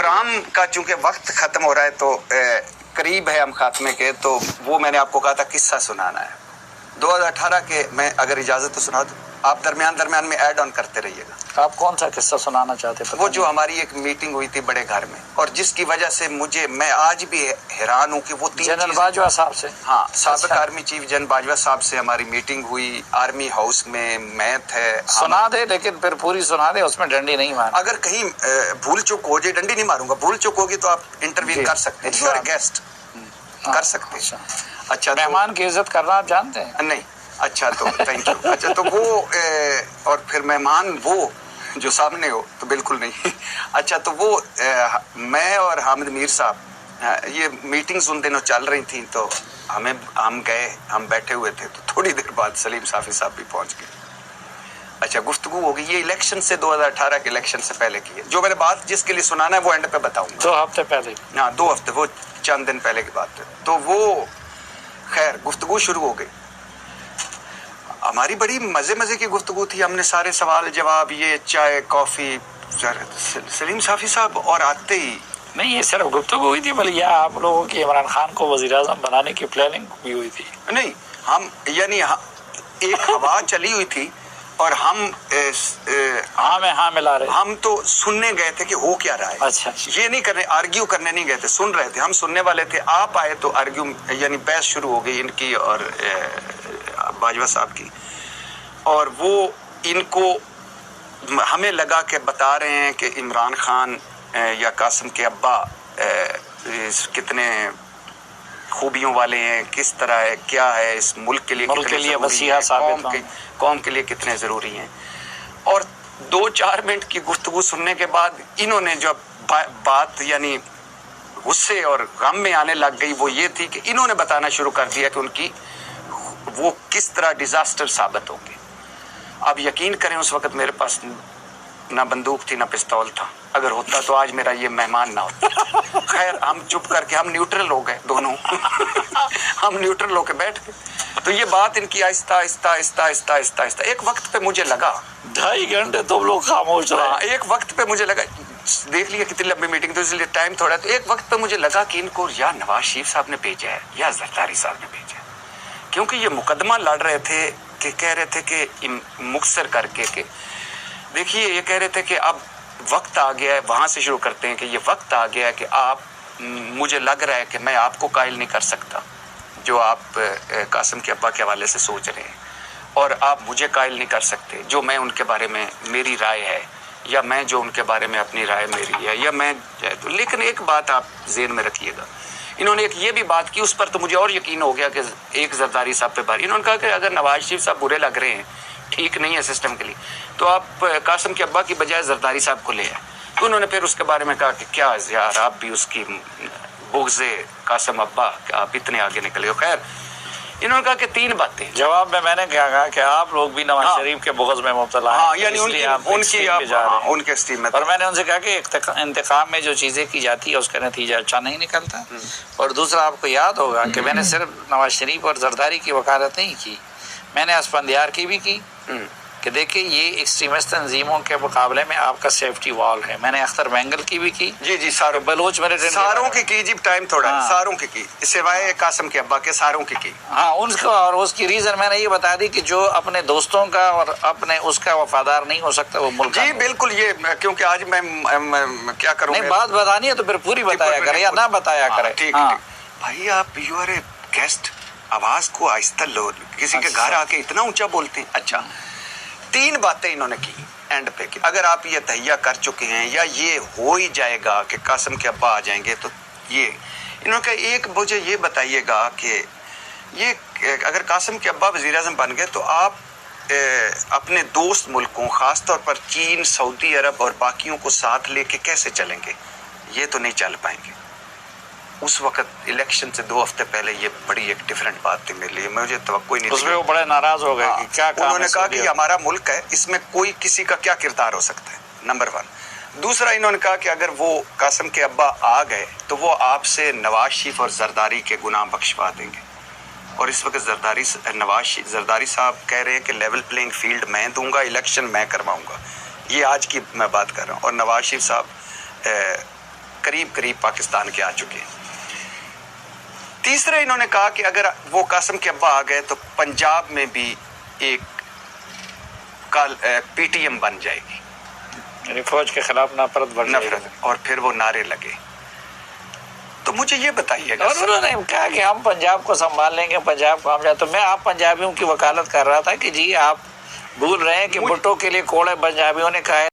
Programme کا چونکہ وقت ختم ہو رہا ہے تو قریب ہے ہم خاتمے کے، تو وہ میں نے آپ کو کہا تھا قصہ سنانا ہے 2018 کے. میں اگر اجازت تو سنا دوں، آپ درمیان میں ایڈ آن کرتے رہیے گا. آپ کون سا قصہ سنانا چاہتے ہیں؟ وہ جو ہماری ایک میٹنگ ہوئی تھی بڑے گھر میں، اور جس کی وجہ سے میں آج بھی حیران ہوں کہ وہ جنرل باجوہ صاحب سے، ہاں سابق آرمی چیف جنرل باجوہ صاحب سے ہماری میٹنگ ہوئی آرمی ہاؤس میں. میتھ ہے، سنا دے لیکن پھر پوری سنا دے، اس میں ڈنڈی نہیں مار. اگر کہیں بھول چک ہو جائے، ڈنڈی نہیں ماروں گا، بھول چک ہوگی تو آپ انٹرویو کر سکتے ہیں، گیسٹ کر سکتے ہیں. اچھا، مہمان کی عزت کرنا آپ جانتے ہیں؟ نہیں. اچھا تو تھینک یو. اچھا تو وہ اور پھر مہمان وہ جو سامنے ہو تو بالکل نہیں. اچھا تو وہ میں اور حامد میر صاحب یہ میٹنگز ان دنوں چل رہی تھیں، تو ہم گئے، ہم بیٹھے ہوئے تھے، تو تھوڑی دیر بعد سلیم صافی صاحب بھی پہنچ گئے. اچھا گفتگو ہوگی، یہ الیکشن سے 2018 کے الیکشن سے پہلے کی ہے. جو میں نے بات جس کے لیے سنانا ہے وہ اینڈ پہ بتاؤں گا. 2 ہفتے پہلے، ہاں 2 ہفتے، وہ چند دن پہلے کی بات ہے. تو وہ خیر گفتگو شروع ہو گئی. ہماری بڑی مزے کی گفتگو تھی. ہم نے سارے سوال جواب، یہ چائے کافی. سلیم صافی صاحب اور آتے ہی نہیں یہ صرف گفتگو ہوئی تھی، بلکہ آپ لوگوں کی عمران خان کو وزیر اعظم بنانے کی پلاننگ بھی ہوئی تھی؟ نہیں، ہم یعنی ایک ہوا چلی ہوئی تھی اور ہم ہاں ملا رہے. ہم تو سننے گئے تھے کہ ہو کیا رہا ہے. اچھا یہ نہیں کرنے، آرگیو کرنے نہیں گئے تھے، سن رہے تھے. ہم سننے والے تھے. آپ آئے تو آرگیو یعنی بحث شروع ہو گئی ان کی اور باجوہ صاحب کی. اور وہ ان کو ہمیں لگا کہ بتا رہے ہیں کہ عمران خان یا قاسم کے ابا کتنے خوبیوں والے ہیں، کس طرح ہے، کیا ہے، اس ملک کے لیے مسیحا ثابت ہیں، قوم کے لیے کتنے ضروری ہیں. اور 2-4 منٹ کی گفتگو سننے کے بعد انہوں نے جو بات یعنی غصے اور غم میں آنے لگ گئی، وہ یہ تھی کہ انہوں نے بتانا شروع کر دیا کہ ان کی وہ کس طرح ڈیزاسٹر ثابت ہوں گے. اب یقین کریں اس وقت میرے پاس نہ بندوق تھی نہ پستول تھا. اگر ہوتا تو آج میرا یہ مہمان نہ ہوتا. خیر ہم چپ کر کے ہم نیوٹرل ہو گئے دونوں. ہم نیوٹرل ہو کے بیٹھ گئے. تو یہ بات ان کی آہستہ ایک وقت پہ مجھے لگا 2.5 گھنٹے تم لوگ خاموش رہے. ایک وقت پہ مجھے لگا، دیکھ لیا کتنی لمبی میٹنگ تو اس لیے ٹائم تھوڑا. تو ایک وقت پہ مجھے لگا کہ ان کو یا نواز شریف صاحب نے بھیجا ہے یا زرداری صاحب نے بھیجا ہے، کیونکہ یہ مقدمہ لڑ رہے تھے کہ کہہ رہے تھے کہ مختصر کر کے کہ دیکھیے، یہ کہہ رہے تھے کہ اب وقت آ گیا ہے. وہاں سے شروع کرتے ہیں کہ یہ وقت آ گیا ہے کہ آپ، مجھے لگ رہا ہے کہ میں آپ کو قائل نہیں کر سکتا جو آپ قاسم کے ابا کے حوالے سے سوچ رہے ہیں، اور آپ مجھے قائل نہیں کر سکتے جو میں ان کے بارے میں میری رائے ہے، یا میں جو ان کے بارے میں اپنی رائے میری ہے، یا میں. لیکن ایک بات آپ ذہن میں رکھیے گا، انہوں نے ایک یہ بھی بات کی، اس پر تو مجھے اور یقین ہو گیا کہ ایک زرداری صاحب پہ باری. انہوں نے کہا کہ اگر نواز شریف صاحب برے لگ رہے ہیں، ٹھیک نہیں ہے سسٹم کے لیے، تو آپ قاسم کے ابا کی بجائے زرداری صاحب کو لے آئے. تو انہوں نے پھر اس کے بارے میں کہا کہ کیا یار آپ بھی اس کی بغض قاسم ابا کہ آپ اتنے آگے نکلے ہو. خیر انہوں نے کہا کہ 3 باتیں. جواب میں نے کیا کہا کہ آپ لوگ بھی نواز شریف کے بغض میں مبتلا ہیں. ہاں یعنی ان کے اسٹیم میں. اور میں نے ان سے کہا کہ انتقام میں جو چیزیں کی جاتی ہے اس کا نتیجہ اچھا نہیں نکلتا. اور دوسرا، آپ کو یاد ہوگا کہ میں نے صرف نواز شریف اور زرداری کی وکالت نہیں کی، میں نے اسفندیار کی بھی کی کہ دیکھیں یہ ایکسٹریمسٹ تنظیموں کے مقابلے میں آپ کا سیفٹی وال ہے. میں نے اختر مینگل کی بھی کی. جی ساروں بلوچ ساروں کی جی ٹائم تھوڑا ہے. ساروں کی سوائے قاسم کے ابا کے ساروں کی. ہاں ان کو، اور اس کی ریزن میں نے یہ بتا دی کہ جو اپنے دوستوں کا اور اپنے اس کا وفادار نہیں ہو سکتا وہ ملک. جی بالکل. یہ کیونکہ آج میں کیا کروں، نہیں بات بتانی ہے تو پھر پوری بتایا کرے یا نہ بتایا کرے. ٹھیک بھائی، آپ یو آر اے گیسٹ، آواز کو آہستہ لو، کسی کے گھر آ کے اتنا اونچا بولتے ہیں. اچھا 3 باتیں انہوں نے کی اینڈ پہ کہ اگر آپ یہ تہیہ کر چکے ہیں یا یہ ہو ہی جائے گا کہ قاسم کے ابا آ جائیں گے، تو یہ انہوں نے کہا ایک مجھے یہ بتائیے گا کہ یہ اگر قاسم کے ابا وزیر اعظم بن گئے تو آپ اپنے دوست ملکوں خاص طور پر چین، سعودی عرب اور باقیوں کو ساتھ لے کے کیسے چلیں گے؟ یہ تو نہیں چل پائیں گے. اس وقت الیکشن سے 2 ہفتے پہلے یہ بڑی ایک ڈیفرنٹ بات تھی میرے لیے، مجھے توقع ہی نہیں تھی. اس میں وہ بڑے ناراض ہو گئے کہ کیا کام ہے. انہوں نے کہا کہ یہ ہمارا ملک ہے، اس میں کوئی کسی کا کیا کردار ہو سکتا ہے، نمبر 1. دوسرا انہوں نے کہا کہ اگر وہ قاسم کے ابا آ گئے تو وہ آپ سے نواز شریف اور زرداری کے گناہ بخشوا دیں گے. اور اس وقت زرداری صاحب کہہ رہے ہیں کہ لیول پلینگ فیلڈ میں دوں گا، الیکشن میں کرواؤں گا. یہ آج کی میں بات کر رہا ہوں. اور نواز شریف صاحب قریب قریب پاکستان کے آ چکے ہیں۔ تیسرا انہوں نے کہا کہ اگر وہ قاسم کے ابا آ گئے تو پنجاب میں بھی ایک پی ٹی ایم بن جائے گی، یعنی فوج کے خلاف نفرت بڑھ جائے گی۔ نفرت، اور پھر وہ نعرے لگے۔ تو مجھے یہ بتائیے گا اور انہوں نے کہا کہ ہم پنجاب کو سنبھال لیں گے، پنجاب کو ہم جائے، تو میں آپ پنجابیوں کی وکالت کر رہا تھا کہ جی آپ بھول رہے ہیں کہ بھٹو کے لیے کوڑے پنجابیوں نے کہا ہے